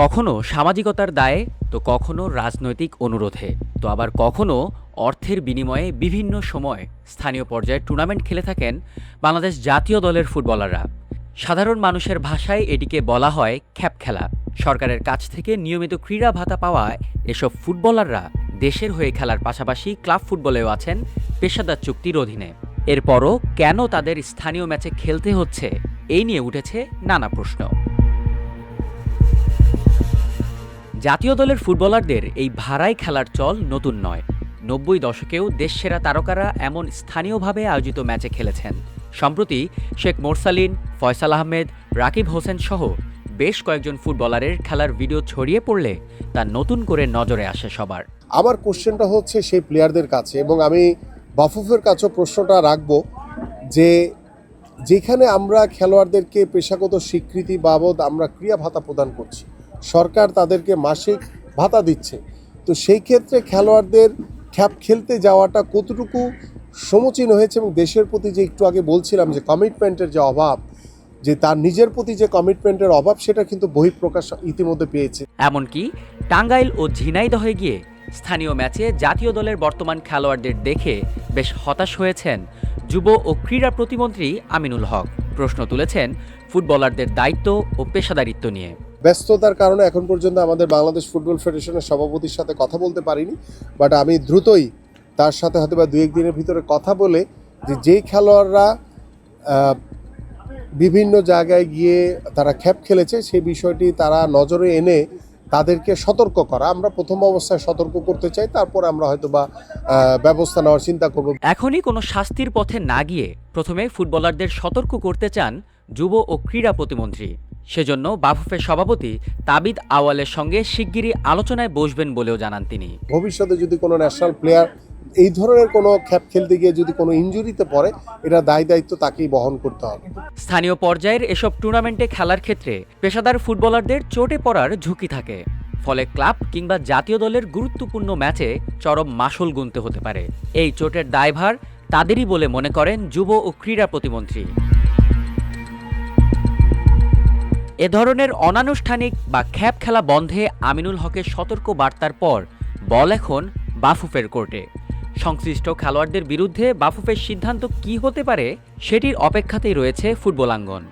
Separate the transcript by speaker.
Speaker 1: কখনো সামাজিকতার দায়ে, তো কখনো রাজনৈতিক অনুরোধে, তো আবার কখনো অর্থের বিনিময়ে বিভিন্ন সময় স্থানীয় পর্যায়ে টুর্নামেন্ট খেলে থাকেন বাংলাদেশ জাতীয় দলের ফুটবলাররা। সাধারণ মানুষের ভাষায় এটিকে বলা হয় খ্যাপ খেলা। সরকারের কাছ থেকে নিয়মিত ক্রীড়া ভাতা পাওয়ায় এসব ফুটবলাররা দেশের হয়ে খেলার পাশাপাশি ক্লাব ফুটবলেও আছেন পেশাদার চুক্তির অধীনে। এরপরও কেন তাদের স্থানীয় ম্যাচে খেলতে হচ্ছে, এই নিয়ে উঠেছে নানা প্রশ্ন। জাতীয় দলের ফুটবলারদের এই ভাড়ায় খেলার চল নতুন নয়। ৯০ দশকেও দেশসেরা তারকারা এমন স্থানীয়ভাবে আয়োজিত ম্যাচে খেলেছেন। সম্প্রতি শেখ মোরসালিন, ফয়সাল আহমেদ, রাকিব হোসেন সহ বেশ কয়েকজন ফুটবলারের খেলার ভিডিও ছড়িয়ে পড়লে তা নতুন করে নজরে আসে সবার।
Speaker 2: আমার কোশ্চেনটা হচ্ছে সেই প্লেয়ারদের কাছে, এবং আমি বাফুফের কাছেও প্রশ্নটা রাখবো যে যেখানে আমরা খেলোয়াড়দেরকে পেশাগত স্বীকৃতি বাবদ আমরা ক্রিয়া ভাতা প্রদান করছি, সরকার তাদেরকে মাসিক ভাতা দিচ্ছে, তো সেই ক্ষেত্রে খেলোয়াড়দের খ্যাপ খেলতে যাওয়াটা কতটুকু সমীচীন হয়েছে, এবং দেশের প্রতি যে একটু আগে বলছিলাম যে কমিটমেন্টের যে অভাব, যে তার নিজের প্রতি যে কমিটমেন্টের অভাব, সেটা কিন্তু বহিঃপ্রকাশ ইতিমধ্যে পেয়েছে।
Speaker 1: এমনকি টাঙ্গাইল ও ঝিনাইদহে গিয়ে স্থানীয় ম্যাচে জাতীয় দলের বর্তমান খেলোয়াড়দের দেখে বেশ হতাশ হয়েছেন যুব ও ক্রীড়া প্রতিমন্ত্রী আমিনুল হক। প্রশ্ন তুলেছেন ফুটবলারদের দায়িত্ব ও পেশাদারিত্ব নিয়ে।
Speaker 2: ব্যস্ততার কারণে এখন পর্যন্ত আমাদের বাংলাদেশ ফুটবল ফেডারেশনের সভাপতির সাথে কথা বলতে পারিনি, বাট আমি দ্রুতই তার সাথে হয়তো বা ২-১ দিনের ভিতরে কথা বলে যেই খেলোয়াড়রা বিভিন্ন জায়গায় গিয়ে তারা খ্যাপ খেলেছে সেই বিষয়টি তারা নজরে এনে তাদেরকে সতর্ক করা, আমরা প্রথম অবস্থায় সতর্ক করতে চাই, তারপর আমরা হয়তো বা ব্যবস্থা নেওয়ার চিন্তা করব।
Speaker 1: এখনই কোনো শাস্তির পথে না গিয়ে প্রথমে ফুটবলারদের সতর্ক করতে চান যুব ও ক্রীড়া প্রতিমন্ত্রী। সেজন্য বাফুফের সভাপতি তাবিদ আওয়ালের সঙ্গে শিগগিরই আলোচনায় বসবেন বলেও জানান তিনি।
Speaker 2: ভবিষ্যতে যদি কোনো ন্যাশনাল প্লেয়ার এই ধরনের কোনো খ্যাপ খেলতে গিয়ে যদি কোনো ইনজুরিতে পড়ে, এটা দায়িত্ব তাকেই বহন করতে হবে।
Speaker 1: স্থানীয় পর্যায়ের এসব টুর্নামেন্টে খেলার ক্ষেত্রে পেশাদার ফুটবলারদের চোটে পড়ার ঝুঁকি থাকে, ফলে ক্লাব কিংবা জাতীয় দলের গুরুত্বপূর্ণ ম্যাচে চরম মাশুল গুনতে হতে পারে। এই চোটের দায়ভার তাদেরই বলে মনে করেন যুব ও ক্রীড়া প্রতিমন্ত্রী। এ ধরনের অনানুষ্ঠানিক বা খ্যাপ খেলা বন্ধে আমিনুল হকের সতর্ক বার্তার পর বল এখন বাফুফের কোর্টে। সংশ্লিষ্ট খেলোয়াড়দের বিরুদ্ধে বাফুফের সিদ্ধান্ত কী হতে পারে, সেটির অপেক্ষাতেই রয়েছে ফুটবল আঙ্গন।